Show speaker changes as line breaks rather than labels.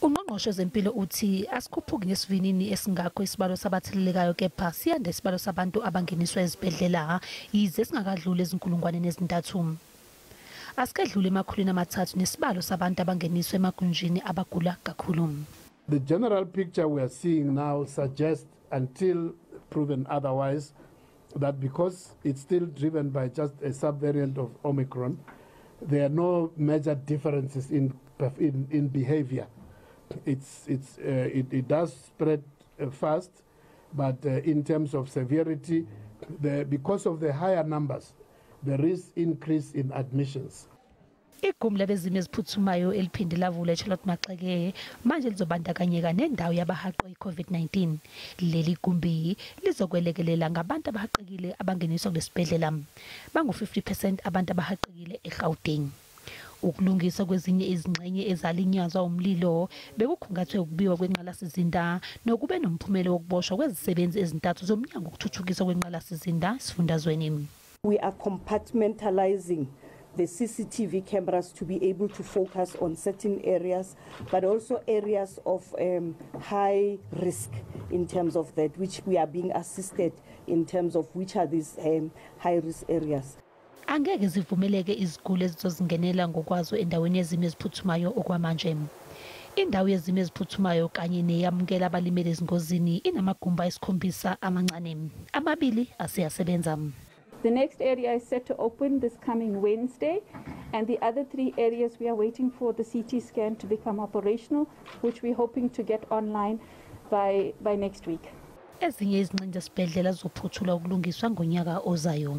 Ungqongqoshe wezempilo uthi asikhuphuki ngesivinini esingakho isibalo zabathelelekayo kepha siyanda isibalo sabantu abangeniswa ezibhedlela yize singakadluli ezinkulungwaneni ezintathu. Asikedlule emakhulwini amathathu nesibalo sabantu abangeniswa emagunjini abagula kakhulu.
The general picture we are seeing now suggests, until proven otherwise, that because it's still driven by just a subvariant of Omicron, there are no major differences in behavior. It does spread fast, but in terms of severity, because of the higher numbers, there is increase in admissions.
Igumbi labezimo eziphuthumayo eliphinde lavula iCharlotte Maxeke manje lizobandakanyeka nendawo yabahaqwe iCovid-19. Leli gumbi lizokwelekelela ngabantu abahaqekile abangeniswa kulesibhedlela. Bangu-50% abantu abahaqekile eGauteng. Ukulungiswa kwezinye izingxenye ezalinyazwa umlilo bekukhungathwe ukubiwa kwenqalasizinda nokube nomphumela wokuboshwa kwezisebenzi ezintathu zomnyango wokuthuthukiswa kwenqalasizinda esifundazweni.
We are compartmentalizing the CCTV cameras to be able to focus on certain areas, but also areas of high risk in terms of that, which we are being assisted in terms of which are these high risk areas.
Angeke zivumeleke iziguli ezizozingenela ngokwazo endaweni yezimo eziphuthumayo okwamanje. Indawo yezimo eziphuthumayo kanye neyamukela abalimele ezingozini inamagumbi ayisikhombisa amancane. Amabili asiyasebenza.
The next area is set to open this coming Wednesday, and the other 3 areas we are waiting for the CT scan to become operational, which we're hoping to get online by next week.
Ezinye izingxenye zesibhedlela zophuthula ukulungiswa ngonyaka ozayo.